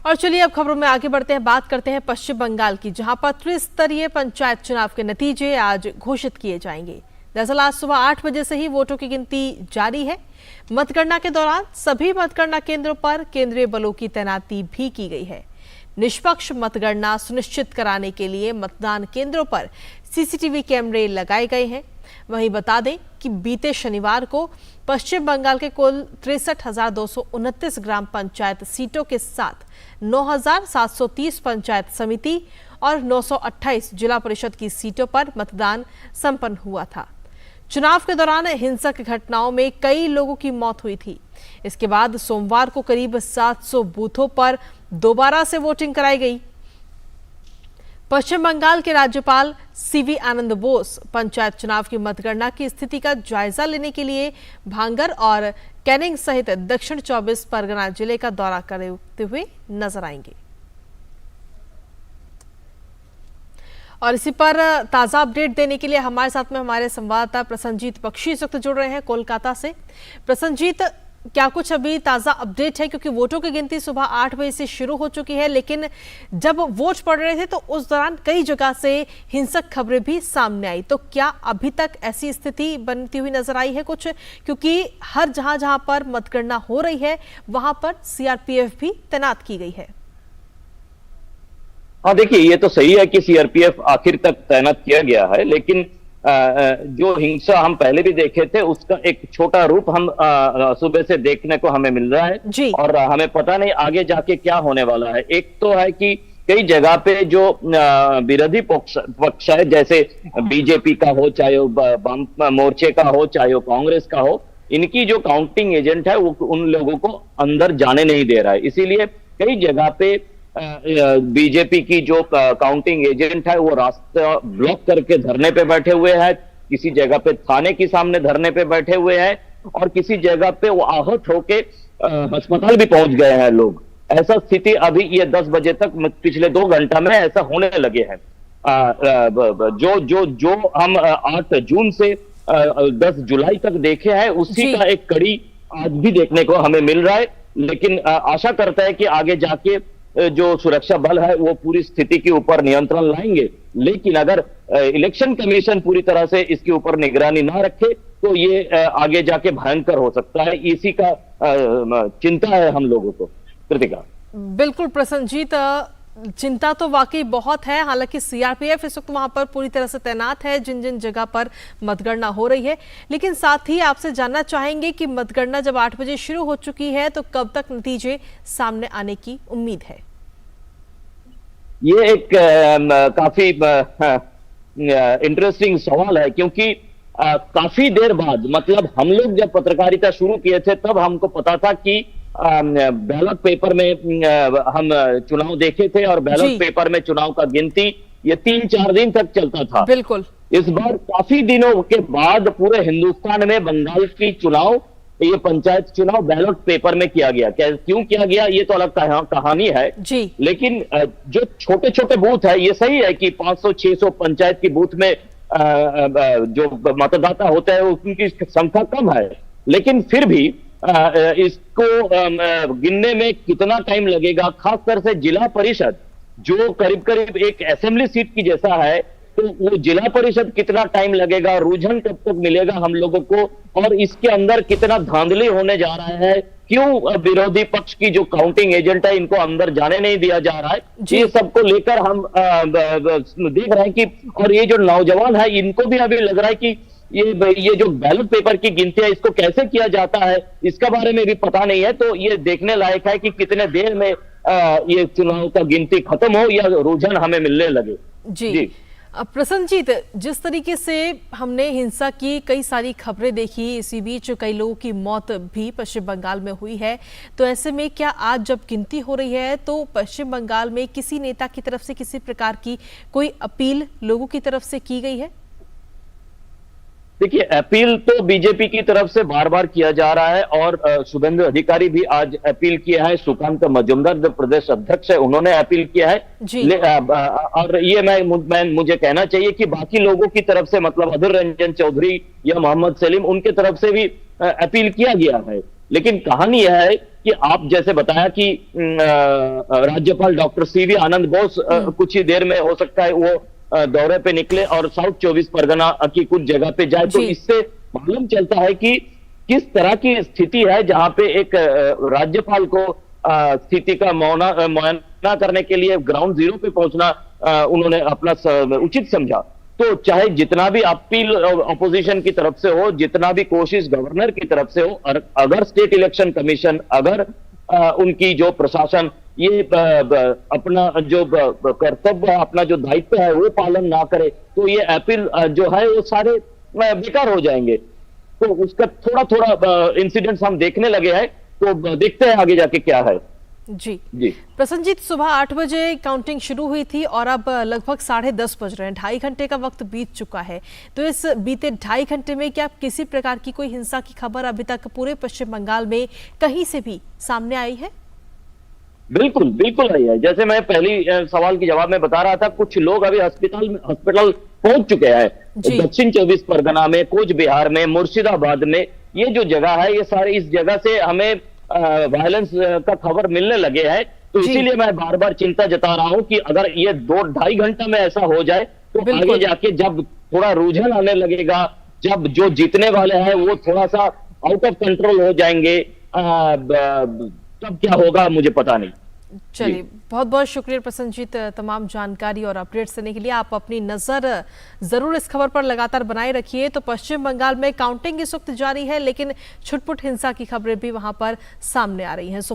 और चलिए अब खबरों में आगे बढ़ते हैं, बात करते हैं पश्चिम बंगाल की, जहां पर त्रिस्तरीय पंचायत चुनाव के नतीजे आज घोषित किए जाएंगे। दरअसल आज सुबह 8 बजे से ही वोटों की गिनती जारी है। मतगणना के दौरान सभी मतगणना केंद्रों पर केंद्रीय बलों की तैनाती भी की गई है। निष्पक्ष मतगणना सुनिश्चित कराने के लिए मतदान केंद्रों पर सीसीटीवी कैमरे लगाए गए हैं। वहीं बता दें कि बीते शनिवार को पश्चिम बंगाल के कुल 63,229 ग्राम पंचायत सीटों के साथ 9,730 पंचायत समिति और 928 जिला परिषद की सीटों पर मतदान संपन्न हुआ था। चुनाव के दौरान हिंसक घटनाओं में कई लोगों की मौत हुई थी। इसके बाद सोमवार को करीब 700 बूथों पर दोबारा से वोटिंग कराई गई। पश्चिम बंगाल के राज्यपाल सीवी आनंद बोस पंचायत चुनाव की मतगणना की स्थिति का जायजा लेने के लिए भांगर और कैनिंग सहित दक्षिण 24 परगना जिले का दौरा करते हुए नजर आएंगे। और इसी पर ताजा अपडेट देने के लिए हमारे साथ में हमारे संवाददाता प्रसन्नजीत बख्शी इस वक्त जुड़ रहे हैं कोलकाता से। प्रसन्नजीत, क्या कुछ अभी ताजा अपडेट है, क्योंकि वोटों की गिनती सुबह 8 बजे से शुरू हो चुकी है, लेकिन जब वोट पड़ रहे थे तो उस दौरान कई जगह से हिंसक खबरें भी सामने आई, तो क्या अभी तक ऐसी स्थिति बनती हुई नजर आई है कुछ, क्योंकि हर जहां पर मतगणना हो रही है वहां पर सीआरपीएफ भी तैनात की गई है। हाँ, देखिए, ये तो सही है कि सीआरपीएफ आखिर तक तैनात किया गया है, लेकिन जो हिंसा हम पहले भी देखे थे उसका एक छोटा रूप हम सुबह से देखने को हमें मिल रहा है और हमें पता नहीं आगे जाके क्या होने वाला है। एक तो है कि कई जगह पे जो विरोधी पक्ष है, जैसे बीजेपी का हो, चाहे वाम मोर्चे का हो, चाहे वो कांग्रेस का हो, इनकी जो काउंटिंग एजेंट है वो उन लोगों को अंदर जाने नहीं दे रहा है। इसीलिए कई जगह पे बीजेपी की जो काउंटिंग एजेंट है वो रास्ता ब्लॉक करके धरने पे बैठे हुए हैं, किसी जगह पे थाने के सामने धरने पे बैठे हुए हैं और किसी जगह पे वो आहत होके अस्पताल भी पहुंच गए हैं लोग। ऐसा स्थिति अभी ये 10 बजे तक पिछले 2 घंटा में ऐसा होने लगे हैं। जो हम 8 जून से 10 जुलाई तक देखे हैं उसी का एक कड़ी आज भी देखने को हमें मिल रहा है। लेकिन आशा करता है कि आगे जाके जो सुरक्षा बल है वो पूरी स्थिति के ऊपर नियंत्रण लाएंगे, लेकिन अगर इलेक्शन कमीशन पूरी तरह से इसके ऊपर निगरानी ना रखे तो ये आगे जाके भयंकर हो सकता है। इसी का चिंता है हम लोगों को। कृतिका। बिल्कुल प्रसन्नजीत, चिंता तो वाकई बहुत है। हालांकि सीआरपीएफ इस वक्त वहां पर पूरी तरह से तैनात है जिन जिन जगह पर मतगणना हो रही है, लेकिन साथ ही आपसे जानना चाहेंगे कि मतगणना जब 8 बजे शुरू हो चुकी है तो कब तक नतीजे सामने आने की उम्मीद है? ये एक काफी इंटरेस्टिंग सवाल है, क्योंकि काफी देर बाद, मतलब हम लोग जब पत्रकारिता शुरू किए थे तब हमको पता था कि बैलेट पेपर में हम चुनाव देखे थे और बैलेट पेपर में चुनाव का गिनती ये 3-4 दिन तक चलता था। बिल्कुल। इस बार काफी दिनों के बाद पूरे हिंदुस्तान में बंगाल की चुनाव, ये पंचायत चुनाव बैलेट पेपर में किया गया। क्यों किया गया ये तो अलग कहानी है जी। लेकिन जो छोटे छोटे बूथ है, ये सही है कि 500-600 पंचायत की बूथ में जो मतदाता होते हैं उनकी संख्या कम है, लेकिन फिर भी इसको गिनने में कितना टाइम लगेगा, खासकर से जिला परिषद जो करीब करीब एक असेंबली सीट की जैसा है, तो वो जिला परिषद कितना टाइम लगेगा, रुझान कब तक मिलेगा हम लोगों को, और इसके अंदर कितना धांधली होने जा रहा है, क्यों विरोधी पक्ष की जो काउंटिंग एजेंट है इनको अंदर जाने नहीं दिया जा रहा है, ये सबको लेकर हम देख रहे हैं कि, और ये जो नौजवान है इनको भी अभी लग रहा है कि ये जो बैलेट पेपर की गिनती है इसको कैसे किया जाता है इसका बारे में भी पता नहीं है। तो ये देखने लायक है कि कितने देर में ये चुनाव का गिनती खत्म हो या रुझान हमें मिलने लगे। जी। प्रसन्नजीत, जिस तरीके से हमने हिंसा की कई सारी खबरें देखी, इसी बीच कई लोगों की मौत भी पश्चिम बंगाल में हुई है, तो ऐसे में क्या आज जब गिनती हो रही है तो पश्चिम बंगाल में किसी नेता की तरफ से किसी प्रकार की कोई अपील लोगों की तरफ से की गई है? देखिए, अपील तो बीजेपी की तरफ से बार बार किया जा रहा है और शुभेंदु अधिकारी भी आज अपील किया है। सुकांत मजूमदार जो प्रदेश अध्यक्ष है उन्होंने अपील किया है। और ये मुझे कहना चाहिए कि बाकी लोगों की तरफ से, मतलब अधीर रंजन चौधरी या मोहम्मद सलीम, उनके तरफ से भी अपील किया गया है लेकिन कहानी यह है कि आप जैसे बताया कि राज्यपाल डॉक्टर सीवी आनंद बोस कुछ ही देर में हो सकता है वो दौरे पे निकले और साउथ 24 परगना की कुछ जगह पे जाए, तो इससे मालूम चलता है कि किस तरह की स्थिति है जहां पे एक राज्यपाल को स्थिति का मुआयना करने के लिए ग्राउंड जीरो पे पहुंचना उन्होंने अपना उचित समझा। तो चाहे जितना भी अपील अपोजिशन की तरफ से हो, जितना भी कोशिश गवर्नर की तरफ से हो, अगर स्टेट इलेक्शन कमीशन, अगर उनकी जो प्रशासन ये अपना जो कर्तव्य, अपना जो दायित्व है वो पालन ना करे, तो ये अपील जो है वो सारे बेकार हो जाएंगे। तो उसका थोड़ा थोड़ा इंसिडेंट्स हम देखने लगे हैं, तो देखते हैं आगे जाके क्या है। जी प्रसन्नजीत, सुबह 8 बजे काउंटिंग शुरू हुई थी और अब लगभग 10:30 बज रहे हैं। 2.5 घंटे का वक्त बीत चुका है। तो इस बीते 2.5 घंटे में क्या किसी प्रकार की कोई हिंसा की खबर अभी तक पूरे पश्चिम बंगाल में कहीं से भी सामने आई है? बिल्कुल बिल्कुल आई है। जैसे मैं पहली सवाल के जवाब में बता रहा था, कुछ लोग अभी हॉस्पिटल पहुंच चुके हैं। दक्षिण 24 परगना में, कोच बिहार में, मुर्शिदाबाद में, ये जो जगह है, ये सारे इस जगह से हमें वायलेंस का खबर मिलने लगे हैं। तो इसीलिए मैं बार बार चिंता जता रहा हूं कि अगर ये 2-2.5 घंटा में ऐसा हो जाए तो आगे जाके जब थोड़ा रुझान आने लगेगा, जब जो जीतने वाले हैं वो थोड़ा सा आउट ऑफ कंट्रोल हो जाएंगे, तब क्या होगा मुझे पता नहीं। चलिए, बहुत बहुत शुक्रिया प्रसन्नजीत तमाम जानकारी और अपडेट्स देने के लिए। आप अपनी नजर जरूर इस खबर पर लगातार बनाए रखिए। तो पश्चिम बंगाल में काउंटिंग इस वक्त जारी है, लेकिन छुटपुट हिंसा की खबरें भी वहां पर सामने आ रही हैं।